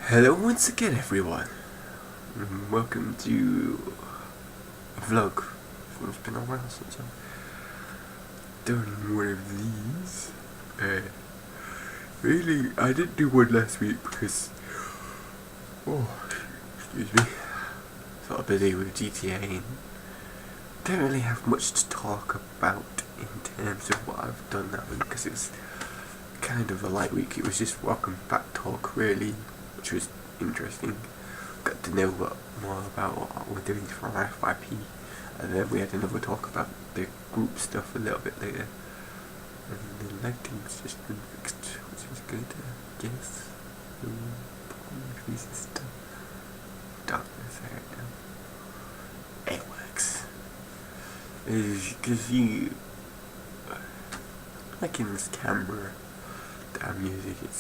Hello once again, everyone. Welcome to a vlog. It's been a while since I've done one of these. Really, I didn't do one last week because, excuse me, sort of busy with GTA and don't really have much to talk about in terms of what I've done that week because it was kind of a light week. It was just welcome back talk, really, which was interesting. Got to know more about what we're doing for our FYP, and then we had another talk about the group stuff a little bit later. And the lighting's just been fixed, which is good, I guess. Increases the darkness right now. It works. Because you, like in this camera, that music, it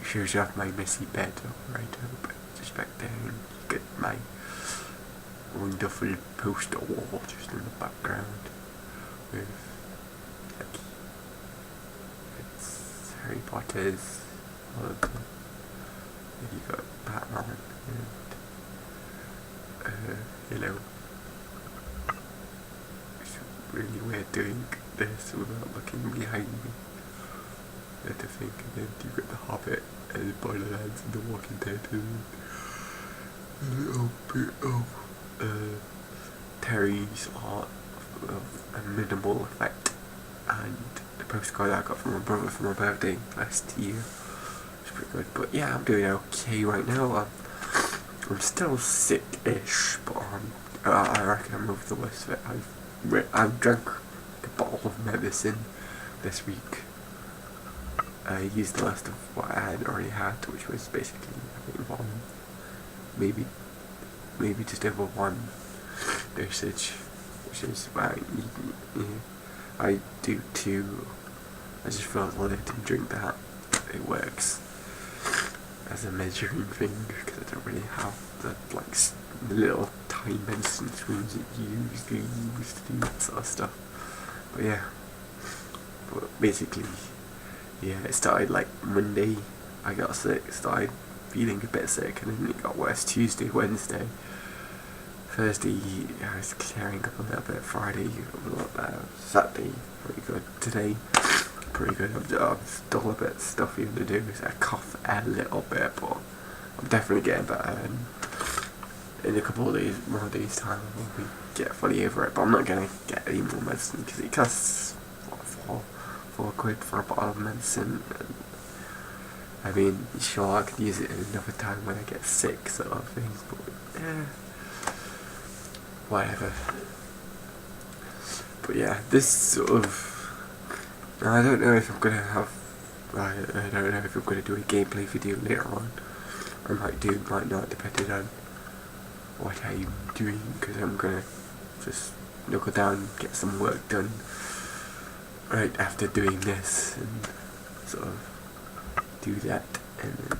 shows you off my messy bed right up just back there, and you get my wonderful poster wall just in the background with like, it's Harry Potter's logo. And you got Batman and hello. It's really weird doing this without looking behind me. To think, and then you got the Hobbit and the Borderlands and the Walking Dead and a little bit of Terry's art of a minimal effect and the postcard I got from my brother for my birthday last year. It's pretty good, but yeah, I'm doing okay right now. I'm still sick-ish, but I reckon I'm over the worst of it. I've drank a bottle of medicine this week. I used the last of what I had already had, which was basically, I think, maybe just over one dosage, which is why I do two. I just felt like I didn't drink that. It works as a measuring thing, because I don't really have the little tiny medicine spoons that you usually use to do that sort of stuff. But yeah, basically, yeah, it started like Monday, I got sick, started feeling a bit sick, and then it got worse Tuesday, Wednesday. Thursday, I was clearing up a little bit. Friday, Saturday, pretty good. Today, pretty good. I'm still a bit stuffy in the do, so I cough a little bit, but I'm definitely getting better. And in a couple of days, more days time, I will get fully over it, but I'm not going to get any more medicine because it costs £4 for a bottle of medicine. And I mean, sure, I could use it another time when I get sick, sort of thing, but whatever. But yeah, this sort of, I don't know if I'm gonna have, I don't know if I'm gonna do a gameplay video later on. I might do, might not, depending on what I'm doing, because I'm gonna just knuckle down, get some work done right after doing this, and sort of do that, and then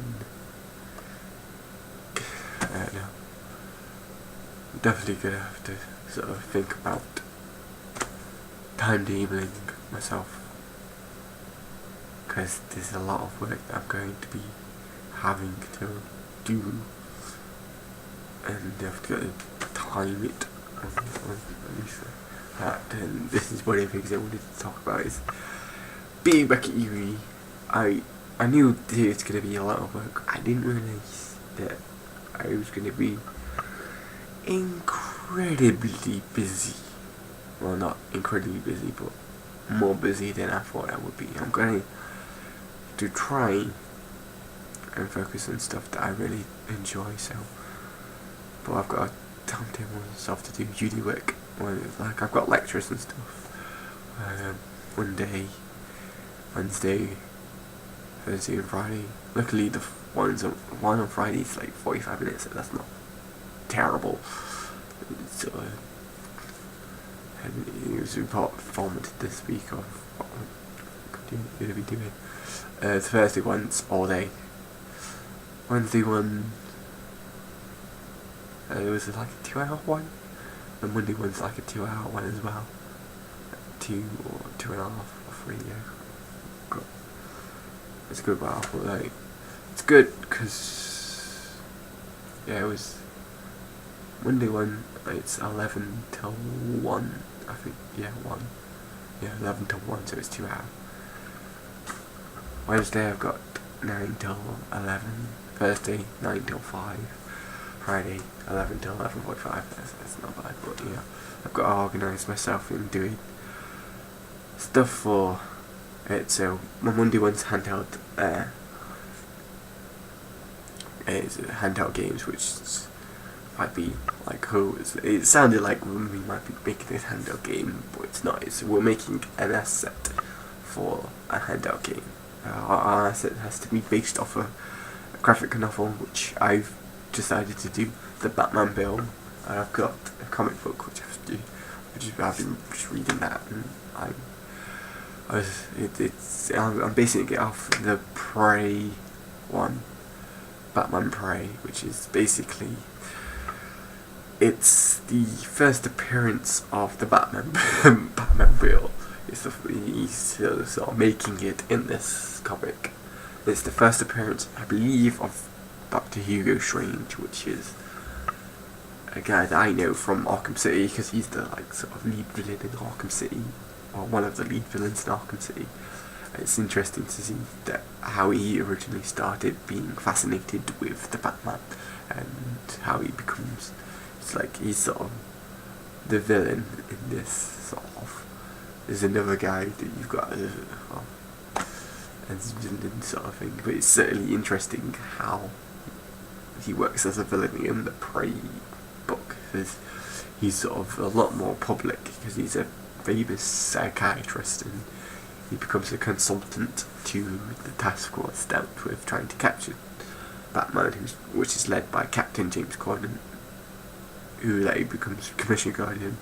I don't know. I'm definitely gonna have to sort of think about timetabling myself, because there's a lot of work that I'm going to be having to do, and I have to time it at least. And this is one of the things I wanted to talk about, is being back at uni. I knew that it was going to be a lot of work. I didn't realise that I was going to be incredibly busy. Well, not incredibly busy, but more busy than I thought I would be. I'm going to try and focus on stuff that I really enjoy, so, but I've got a timetable and stuff to do, uni work. Like, I've got lectures and stuff. One day, Wednesday, Thursday and Friday. Luckily the one on Friday is like 45 minutes, so that's not terrible. So, and it was formed this week of what I'm going to be doing. The Thursday one's all day. Wednesday one, it was like a 2-hour one. And Monday one's like a 2-hour one as well. 2 or 2.5 or 3, yeah. It's a good while, but like, it's good because yeah, it was Monday one. It's 11 till 1. I think 1. Yeah, 11 till 1, so it's 2 hours. Wednesday I've got 9 till 11. Thursday 9 till 5. Friday 11 till 11:45. That's not bad, but yeah, I've got to organise myself in doing stuff for it. So my Monday one's handheld. It's handheld games, which might be like cool. It sounded like we might be making this handheld game, but it's not. We're making an asset for a handheld game. Our asset has to be based off a graphic novel, which I've decided to do, the Batman Bill. I've got a comic book which I've been just reading that, and I'm basing it off the Prey one, Batman Prey, which is basically it's the first appearance of the Batman Batman Bill. He's sort of making it in this comic. It's the first appearance, I believe, of Dr. Hugo Strange, which is a guy that I know from Arkham City, because he's the sort of lead villain in Arkham City, or one of the lead villains in Arkham City. It's interesting to see that how he originally started being fascinated with the Batman, and how he becomes. He's sort of the villain in this sort of. There's another guy that you've got as villain sort of thing, but it's certainly interesting how he works as a villain in the Prey book, because he's sort of a lot more public, because he's a famous psychiatrist, and he becomes a consultant to the task force dealt with trying to capture Batman, which is led by Captain James Gordon, who later becomes Commissioner Gordon,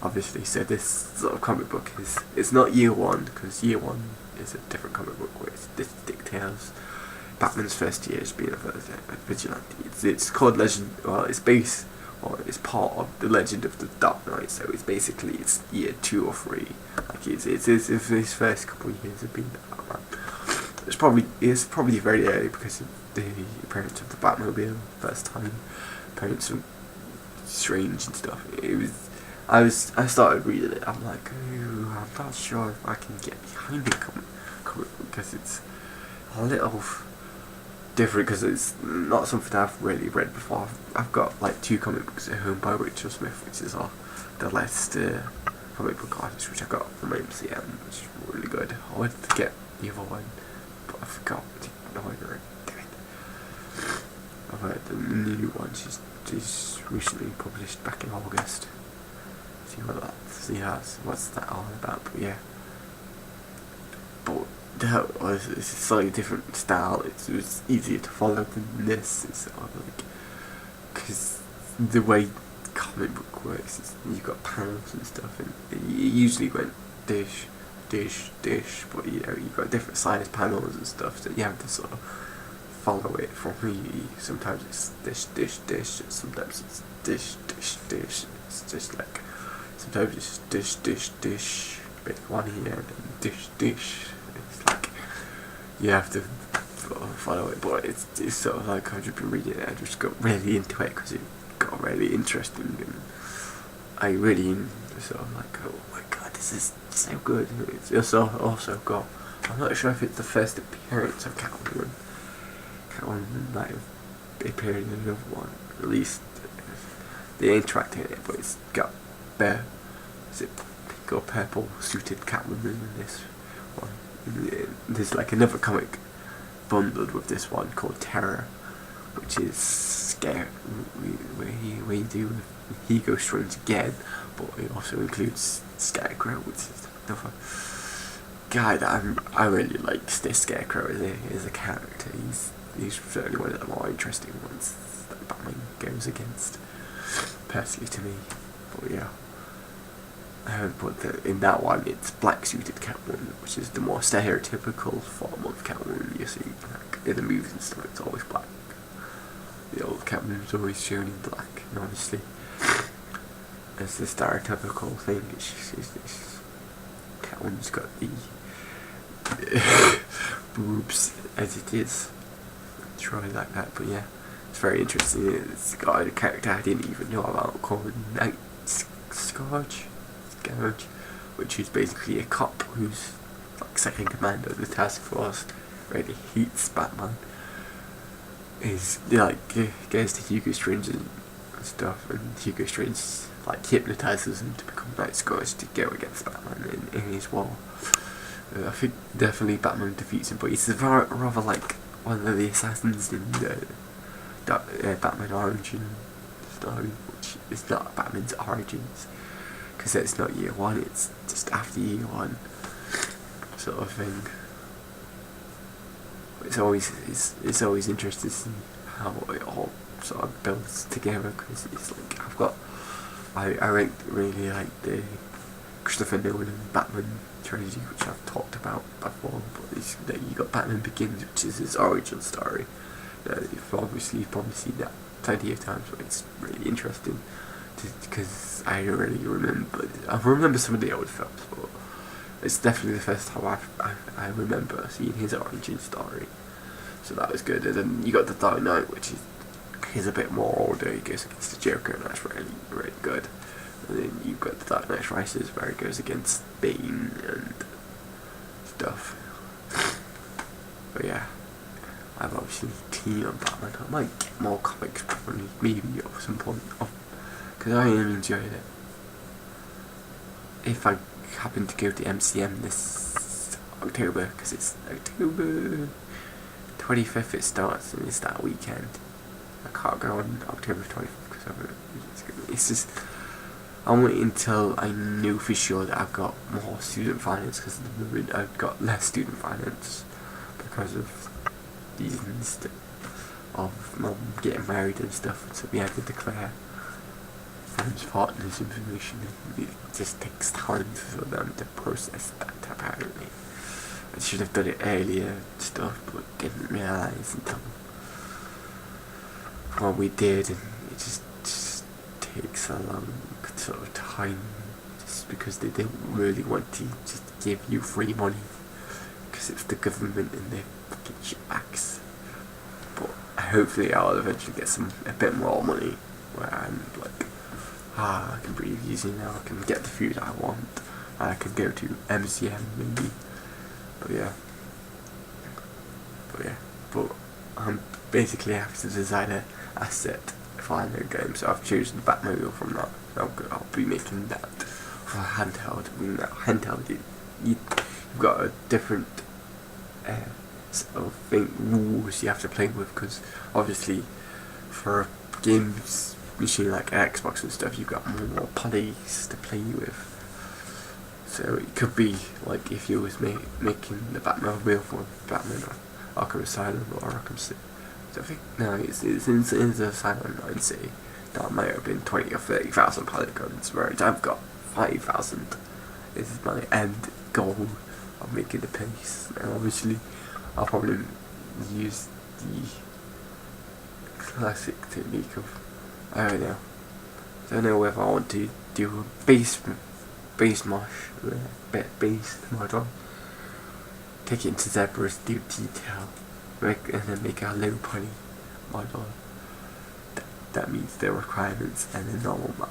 obviously. So this sort of comic book it's not Year One, because Year One is a different comic book where this details Batman's first year as being a vigilante. It's called Legend. Well, it's part of the Legend of the Dark Knight. So it's year 2 or 3. It's his first couple of years of being Batman. It's probably very early because of the appearance of the Batmobile, first time appearance of Strange and stuff. I started reading it. I'm like, ooh, I'm not sure if I can get behind the comic because it's a little different, because it's not something I've really read before. I've got 2 comic books at home by Rachel Smith, which is the last comic book artist, which I got from MCM, which is really good. I wanted to get the other one, but I forgot. No, I didn't do it. I've heard the new one. She's recently published back in August. What's that all about? But yeah, but that was it's a slightly different style. It was easier to follow than this. It's sort of because the way comic book works is you've got panels and stuff, and it usually went dish, but you've got different size panels and stuff, so you have to sort of follow it from sometimes it's dish, sometimes it's dish. It's just sometimes it's dish, big one here, and then dish. It's you have to follow it, but it's sort of I've just been reading it, I just got really into it because it got really interesting, and I really sort of oh my god, this is so good. It's also got, I'm not sure if it's the first appearance of Catwoman. Catwoman might have appeared in another one, at least they interact in it, but it's got pink or purple suited Catwoman in this one. There's another comic bundled with this one called Terror, which is scary, where you do Hugo Strange again, but it also includes Scarecrow, which is another guy that I really like. This Scarecrow as a character. He's certainly one of the more interesting ones that Batman goes against, personally to me. But yeah. But in that one, it's black-suited Catwoman, which is the more stereotypical form of Catwoman you see. In the movies and stuff, it's always black. The old Catwoman's always shown in black, and obviously, as the stereotypical thing, Catwoman's got the boobs as it is. try like that. But yeah, it's very interesting. It's got a character I didn't even know about called Night Scourge, which is basically a cop who's like second commander of the task force. Really hates Batman. Is like goes to Hugo Strange and stuff, and Hugo Strange like hypnotizes him to become Night Scourge to go against Batman in his war. I think definitely Batman defeats him, but he's rather like one of the assassins in the Batman origin story, which is not Batman's origins, because it's not year one, it's just after year one, sort of thing. It's always interesting to see how it all sort of builds together, because it's like I really like the Christopher Nolan Batman trilogy, which I've talked about before, but you got Batman Begins, which is his origin story. You've probably seen that plenty of times, but it's really interesting because I remember some of the old films, but it's definitely the first time I remember seeing his origin story, so that was good. And then you got the Dark Knight, which is a bit more older. He goes against the Joker, and that's really really good. And then you've got the Dark Knight Rises, where he goes against Bane and stuff. But yeah, I've obviously keen on Batman. I might get more comics probably, maybe at some point, because I really enjoyed it. If I happen to go to MCM this October, because it's October 25th it starts, and it's that weekend. I can't go on October 25th because it's just, I'm waiting until I know for sure that I've got more student finance, because at the moment I've got less student finance because of reasons of mum getting married and stuff, so we had to declare friends, partners information, and it just takes time for them to process that apparently. I should have done it earlier and stuff, but didn't realise until we did, and it just takes a long sort of time, just because they don't really want to just give you free money, because it's the government and they're fucking shitbags. But hopefully I'll eventually get a bit more money where I'm like, I can breathe easy now, I can get the food I want, I can go to MCM maybe. But I'm basically have to design an asset for a new game, so I've chosen Batmobile from that. I'll be making that for handheld. You've got a different sort of rules you have to play with, because obviously for games machine like Xbox and stuff, you've got more putties to play with. So it could be like if you was making the Batmobile for Batman or Arkham Asylum or Arkham City. So I think it's in the Asylum 9 City. That might have been 20 or 30,000 polygons, whereas I've got 5,000. This is my end goal of making the pace. And obviously I'll probably use the classic technique of, I don't know whether I want to do a base mosh, based model, take it into Zebras, do detail, and then make a low poly model that meets the requirements, and a normal map.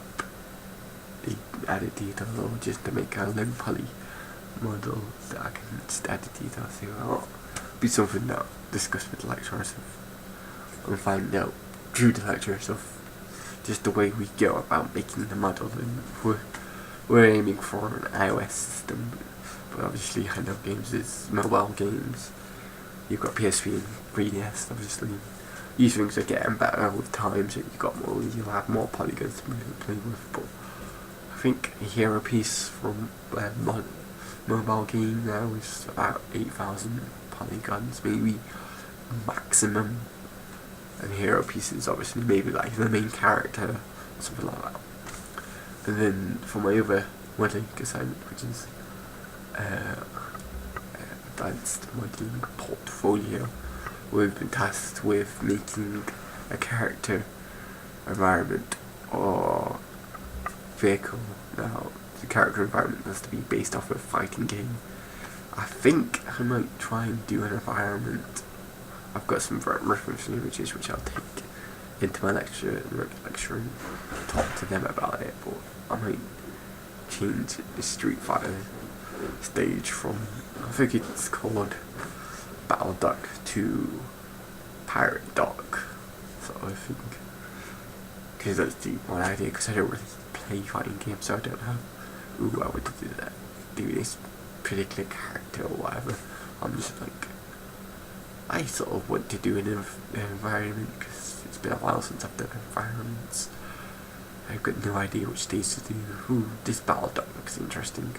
The added detail, or just to make a low poly model that I can just add the details to. That'll be something that I'll discuss with the lecturers and find out through the lecturers of just the way we go about making the model. And we're aiming for an iOS system, but obviously Handheld Games is mobile games. You've got PSP and 3DS, obviously. These things are getting better with time, so you'll have more polygons to play with, but I think a hero piece from mobile game now is about 8,000 polygons, maybe maximum. And hero pieces, obviously, maybe like the main character, something like that. And then for my other modelling assignment, which is advanced modelling portfolio, we've been tasked with making a character, environment, or vehicle. Now, the character environment has to be based off a fighting game. I think I might try and do an environment I've got some reference images which I'll take into my lecture and talk to them about it, but I might change the Street Fighter stage from, I think it's called Battle Duck to Pirate Duck, sort of thing. Because that's the one idea, because I don't really play fighting games, so I don't know, ooh, I would do this particular character or whatever. I'm just like, I sort of want to do an environment, because it's been a while since I've done environments. I've got no idea which days to do. Ooh, this Battle Duck looks interesting.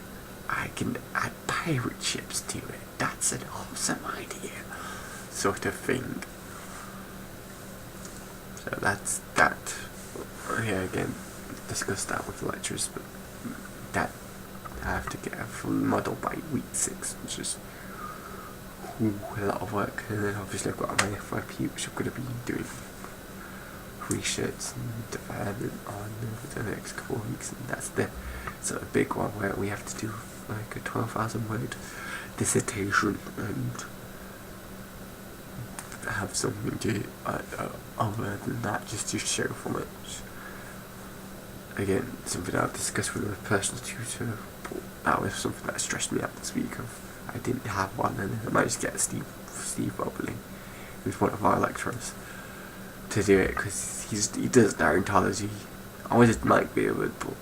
I can add pirate ships to it. That's an awesome idea, sort of thing. So that's that. Yeah, again, discuss that with the lecturers, but that I have to get a full model by week 6, which is a lot of work. And then obviously I've got my FYP, which I'm going to be doing research and development on over the next couple of weeks, and that's the sort of big one where we have to do like a 12,000 word dissertation and have something to other than that just to show from it. Again, something I've discussed with a personal tutor, but that was something that stressed me out this week. I didn't have one, and I managed to get Steve Bubbling, who's one of our lecturers, to do it, because he does narratology. I always might be able, but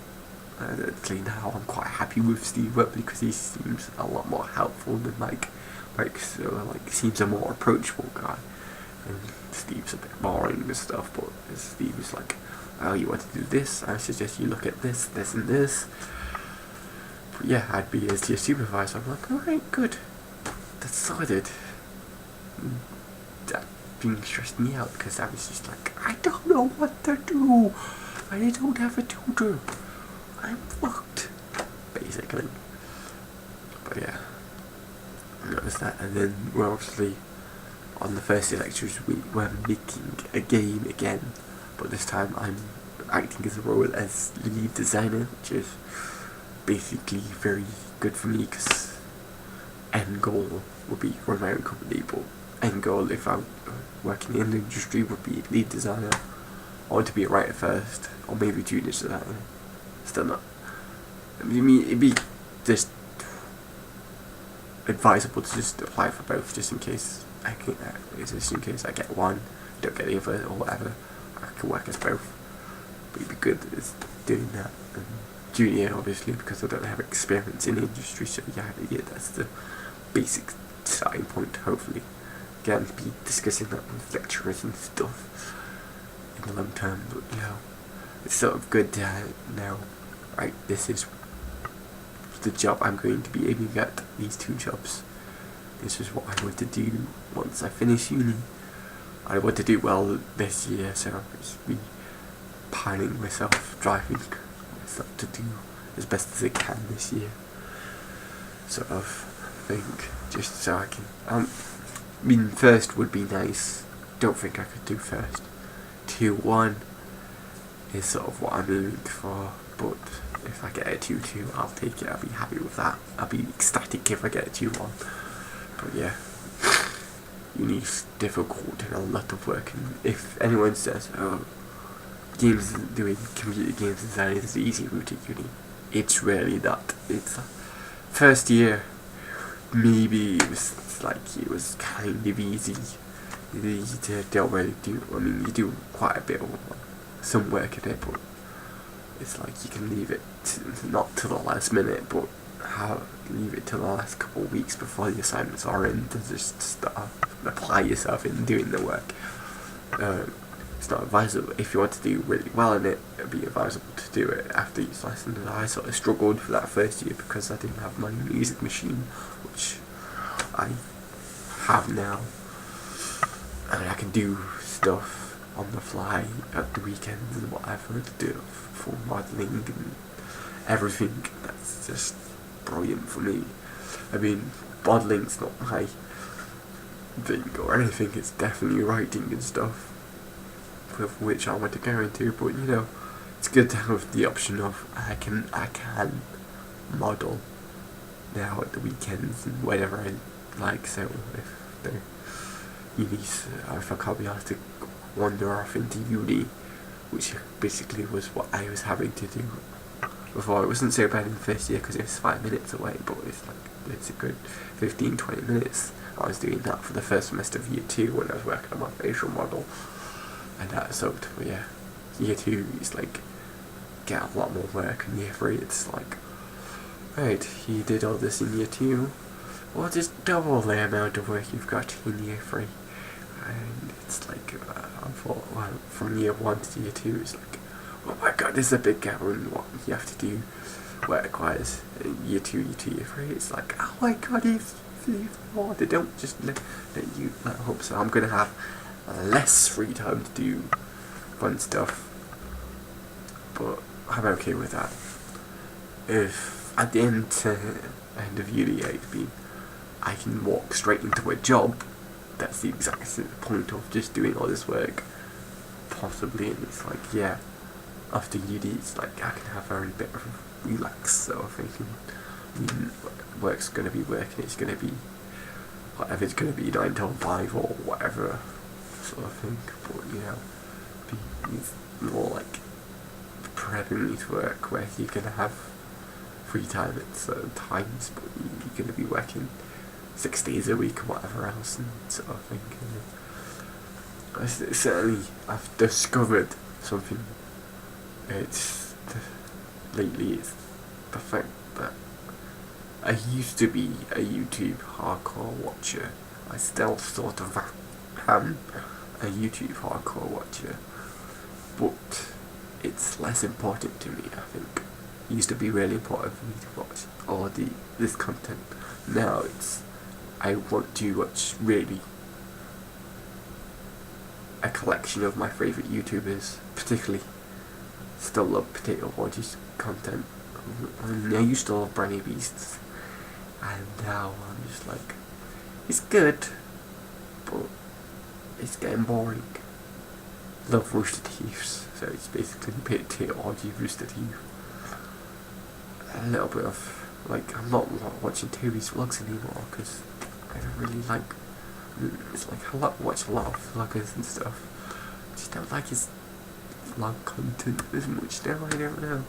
actually now I'm quite happy with Steve Bubbly, because he seems a lot more helpful than Mike. Seems a more approachable guy, and Steve's a bit boring and stuff, but Steve is like, oh, you want to do this? I suggest you look at this, this and this. But yeah, I'd be as your supervisor. I'm like, alright, good. That's sorted. That being stressed me out, because I was just like, I don't know what to do. I don't have a tutor. I'm fucked, basically. But yeah, that was that. And then we're obviously on the first day lectures we're making a game again, but this time I'm acting as a role as lead designer, which is basically very good for me, because end goal would be run my own company, but end goal if I'm working in the industry would be lead designer. I want to be a writer first, or maybe junior designer. Still not. I mean, it'd be just advisable to just apply for both, just in case I get one, don't get the other, or whatever. I can work as both. But it'd be good as doing that. And junior, obviously, because I don't have experience in the industry, so yeah, that's the basic starting point, hopefully. Again, be discussing that with lecturers and stuff in the long term, but it's sort of good to know, right, this is the job I'm going to be aiming at, these 2 jobs. This is what I want to do once I finish uni. I want to do well this year, so I'll just be piling myself, driving myself to do as best as I can this year, sort of think, just so I can, first would be nice. Don't think I could do first. 2-1 is sort of what I'm aiming for, but if I get a 2-2, I'll take it. I'll be happy with that. I'll be ecstatic if I get a 2-1. But yeah, uni's difficult and a lot of work, and if anyone says, oh, doing computer games design is the easy route to uni, it's really not. It's first year, maybe it was kind of easy. You don't really do, you do quite a bit of some work in it, but it's like you can leave it not to the last minute, but leave it to the last couple of weeks before the assignments are in to just start apply yourself in doing the work. It's not advisable. If you want to do really well in it, it'd be advisable to do it after each lesson. And I sort of struggled for that first year because I didn't have my music machine, which I have now, and I can do stuff on the fly at the weekends and whatever to do for modelling and everything. That's just brilliant for me. I mean, modeling's not my thing or anything, it's definitely writing and stuff, with which I want to go into, but it's good to have the option of I can model now at the weekends and whatever I like, so if uni's, if I can't be asked to wander off into uni, which basically was what I was having to do before. It wasn't so bad in the first year because it was 5 minutes away, but it's a good 15-20 minutes. I was doing that for the first semester of year 2 when I was working on my facial model, and that sucked. But yeah, year 2 is like get a lot more work, and year 3 it's like, right, you did all this in year 2, well, just double the amount of work you've got in year 3. And it's like, I thought, well, from year 1 to year 2, it's like, oh my god, there's a big gap in what you have to do work-wise. Year 2, year 2, year 3, it's like, oh my god, they don't just let you let hope. So I'm going to have less free time to do fun stuff, but I'm okay with that. If at the end of uni I can walk straight into a job, that's the exact point of just doing all this work, possibly. And it's like, yeah, after uni it's like I can have a very bit of relax sort of thinking. I mean, work's going to be working, it's going to be whatever it's going to be, 9 till 5 or whatever sort of thing, but you know, be more like prepping me to work where you're going to have free time at certain times, but you're going to be working 6 days a week or whatever else, and sort of thing. Certainly I've discovered something. Lately it's the fact that I used to be a YouTube hardcore watcher. I still sort of am a YouTube hardcore watcher, but it's less important to me, I think. It used to be really important for me to watch all this content. Now it's, I want to watch really a collection of my favourite YouTubers, particularly still love Potato Orgy's content. I used to love Brownie Beasts, and now I'm just like, it's good, but it's getting boring. Love Rooster Teeths, so it's basically Potato Orgy Rooster Teeth. A little bit of, like, I'm not watching Toby's vlogs anymore because I don't really like, it's like I watch a lot of vloggers and stuff. I just don't like his vlog content as much now. I don't know.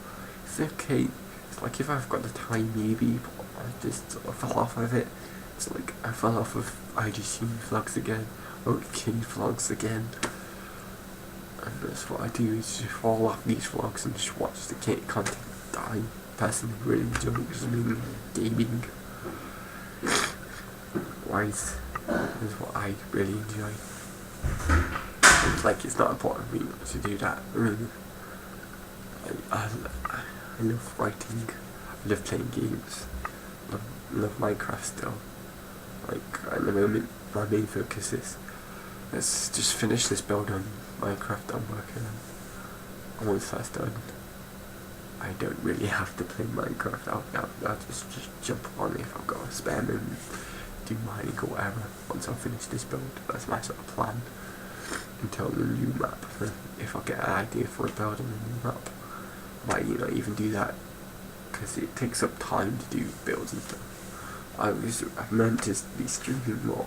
It's okay. It's like if I've got the time maybe, but I just sort of fell off of it. It's like I fell off of IGC vlogs again, or Kid vlogs again. And that's what I do, is just fall off these vlogs and just watch the Kid content that I personally really enjoy, which is mainly gaming. Wise is what I really enjoy. It's like it's not important for me to do that. Really. I love writing. I love playing games. Love Minecraft still. Like at the moment, my main focus is let's just finish this build on Minecraft I'm working on. And once that's done, I don't really have to play Minecraft. I'll just jump on if I've got a spare and do mining or whatever. Once I finish this build, that's my sort of plan until the new map. If I get an idea for a build on the new map, I might even do that, because it takes up time to do builds and stuff. I've meant to be streaming more.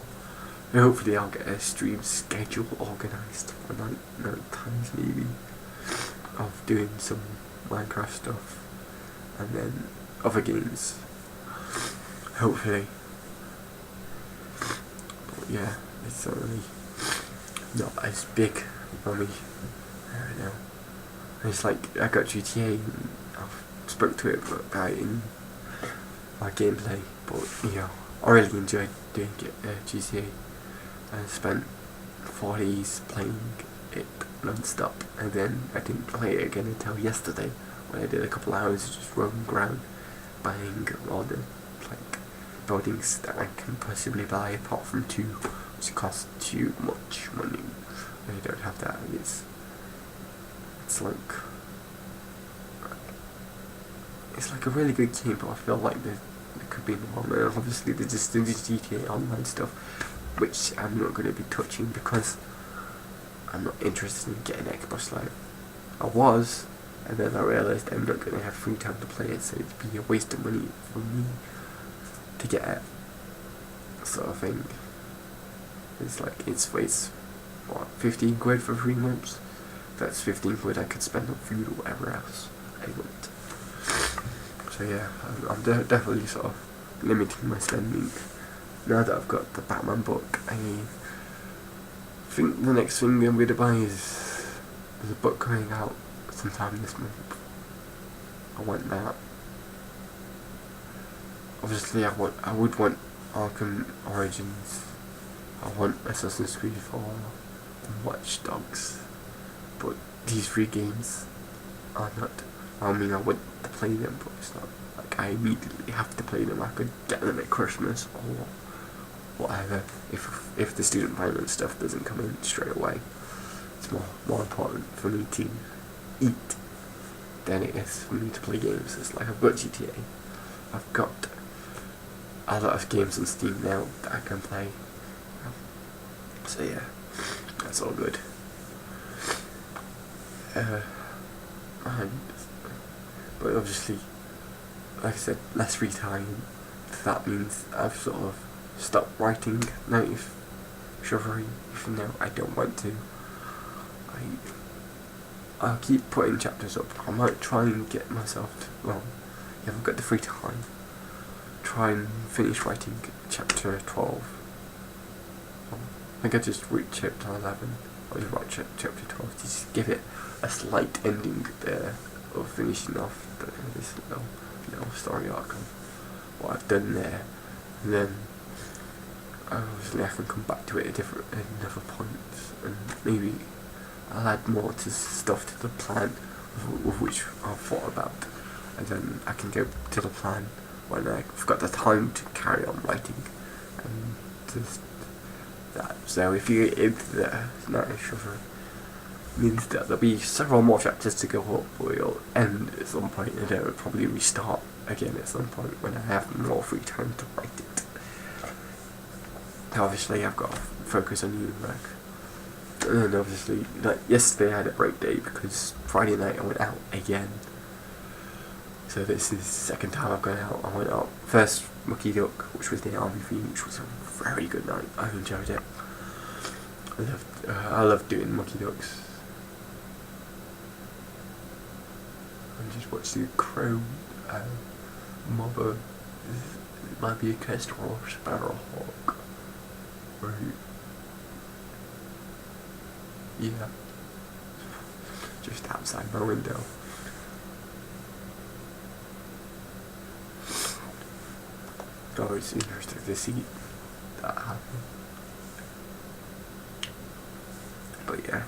And hopefully I'll get a stream schedule organised for night times maybe, of doing some Minecraft stuff and then other games, hopefully. But yeah, it's certainly not as big for me right now. It's like I got GTA and I've spoke to it about it in my gameplay, but you know, I really enjoyed doing GTA. I spent 4 days playing it non-stop, and then I didn't play it again until yesterday, when I did a couple hours just roaming around buying all the like buildings that I can possibly buy, apart from 2 which cost too much money. I don't have that. It's like a really good game, but I feel like there could be more. Obviously there's just the GTA Online stuff, which I'm not going to be touching because I'm not interested in getting Xbox Live. I was, and then I realised I'm not going to have free time to play it, so it'd be a waste of money for me to get it, sort of thing. It's what, 15 quid for 3 months? That's 15 quid I could spend on food or whatever else I want. So yeah, I'm definitely sort of limiting my spending. Now that I've got the Batman book, I think the next thing I'm going to buy is there's a book coming out sometime this month. I want that. Obviously, I would want Arkham Origins. I want Assassin's Creed 4 and Watch Dogs. But these 3 games are not. I mean, I want to play them, but it's not like I immediately have to play them. I could get them at Christmas or whatever. If the student finance stuff doesn't come in straight away, it's more important for me to eat than it is for me to play games. It's like I've got GTA. I've got a lot of games on Steam now that I can play. So yeah, that's all good. But obviously, like I said, less free time. That means I've sort of stopped writing native chivalry, even though I don't want to. I'll keep putting chapters up. I might try and get myself to, well, if I've got the free time, try and finish writing chapter 12. I think I just read chapter 11, or just write chapter 12 to just give it a slight ending there of finishing off this little story arc of what I've done there. And then obviously I can come back to it at another point, and maybe I'll add more to stuff to the plan of which I've thought about, and then I can go to the plan when I've got the time to carry on writing and just that. So if you're into the narrative chivalry, means that there'll be several more chapters to go up, but it'll end at some point, and it'll probably restart again at some point when I have more free time to write it. Obviously I've got to focus on new work. And then obviously, like yesterday I had a break day because Friday night I went out again. So this is the second time I've gone out. I went out first Mucky Duck, which was the army theme, which was a very good night. I enjoyed it. I loved doing Mucky Ducks. I just watched the Crow Mobber. It might be a Kestrel or Sparrowhawk. Right. Yeah. Just outside my window. Oh, it's interesting to see that happen. But yeah,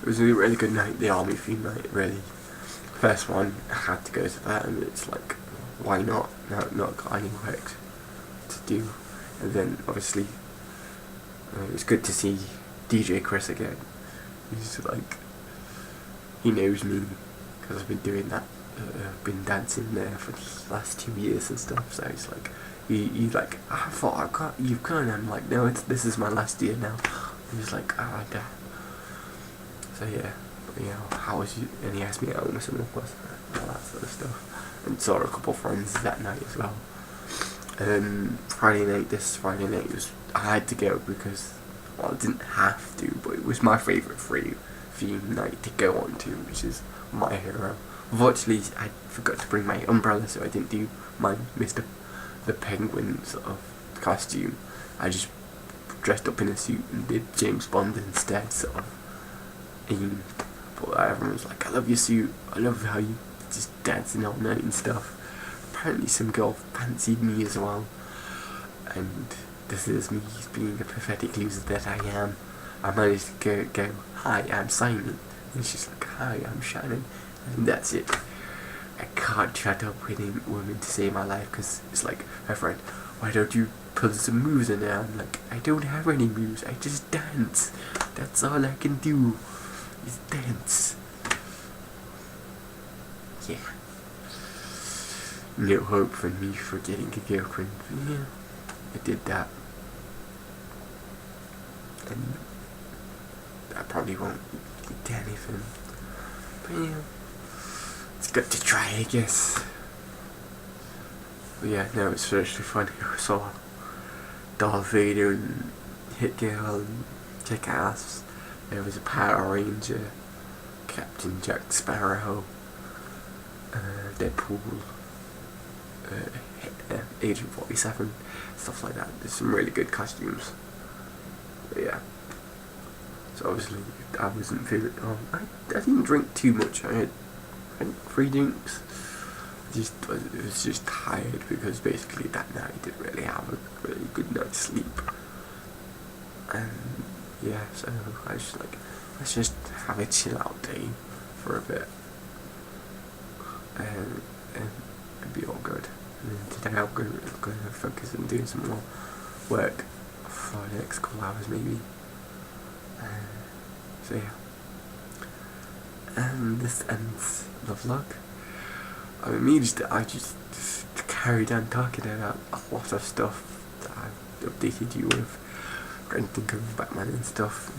it was a really good night, the army theme night, really. First one, I had to go to that, and it's like, why not? Not got any work to do. And then obviously, it was good to see DJ Chris again. He's like, he knows me because I've been doing that. I've been dancing there for the last 2 years and stuff. So he's like, he like, I thought you've gone. I'm like, no, this is my last year now. And he's like, oh, damn. So yeah, how was you? And he asked me how my summer was, all that sort of stuff. And saw a couple of friends that night as well. And this Friday night I had to go because, well, I didn't have to, but it was my favourite theme night to go on to, which is My Hero. Unfortunately, I forgot to bring my umbrella, so I didn't do my Mr. the Penguin sort of costume. I just dressed up in a suit and did James Bond instead, sort of. But everyone was like, I love your suit, I love how you just dancing all night and stuff. Apparently some girl fancied me as well, and this is me being a pathetic loser that I am. I managed to go, hi, I'm Simon, and she's like, hi, I'm Shannon, and that's it. I can't shut up winning women to save my life, because it's like, her friend, why don't you put some moves in there? I'm like, I don't have any moves, I just dance. That's all I can do, is dance. Yeah. No hope for me for getting a girlfriend. Yeah, I did that. And I probably won't get anything. But yeah, it's good to try, I guess. But yeah, no, it's actually funny. I saw Darth Vader and Hit Girl and Kick-Ass. There was a Power Ranger, Captain Jack Sparrow, Deadpool, Agent 47, stuff like that. There's some really good costumes. But yeah. So obviously I wasn't feeling. I didn't drink too much. I had 3 drinks. I was just tired because basically that night I didn't really have a really good night's sleep. And yeah, so I was just like, let's just have a chill out day for a bit. And it'd be all good. And then today I'm going to focus on doing some more work for the next couple hours maybe. So yeah. And this ends the vlog. I'm amused that I just carried on talking about a lot of stuff that I've updated you with. Anything coming Batman and stuff.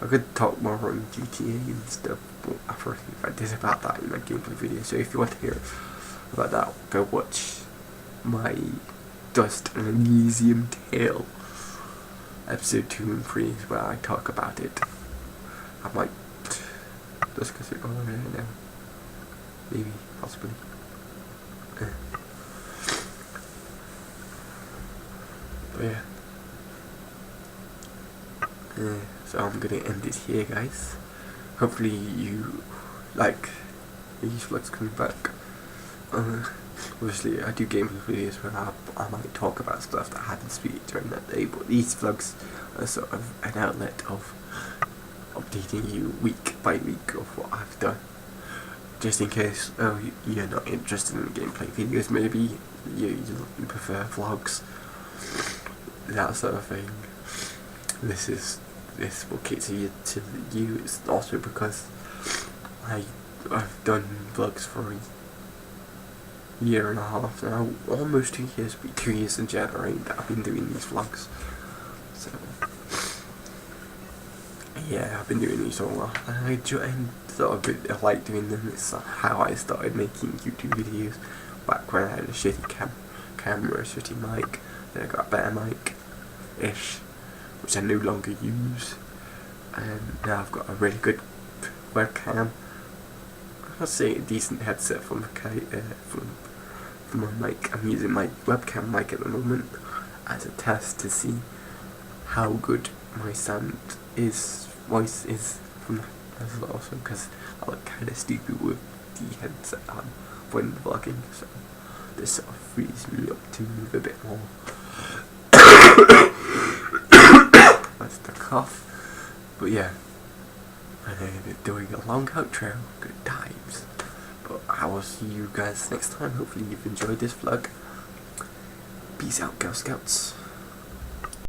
I could talk more on GTA and stuff, but I did about that in my gameplay video. So if you want to hear about that, go watch my Dust and Elysium Tale episode 2 and 3 is where I talk about it. I might discuss it all right now. Maybe, possibly. But yeah. So I'm gonna end it here, guys. Hopefully you like these vlogs coming back. Obviously I do gameplay videos where I might talk about stuff that I hadn't speak during that day, but these vlogs are sort of an outlet of updating you week by week of what I've done. Just in case you're not interested in gameplay videos, maybe you prefer vlogs, that sort of thing. This will cater to you. It's also because I've done vlogs for a year and a half now, almost 2 years, but 2 years in January that I've been doing these vlogs. So yeah, I've been doing these all a lot, and I like doing them. It's how I started making YouTube videos back when I had a shitty camera, a shitty mic. Then I got a better mic-ish, which I no longer use, and now I've got a really good webcam. I'll say a decent headset from my mic. I'm using my webcam mic at the moment as a test to see how good my voice is from that as well, also because I look kind of stupid with the headset on when vlogging, so this sort of frees me up to move a bit more. That's the cough. But yeah, I'm doing a long outro. Good times. But I will see you guys next time. Hopefully you've enjoyed this vlog. Peace out, Girl Scouts.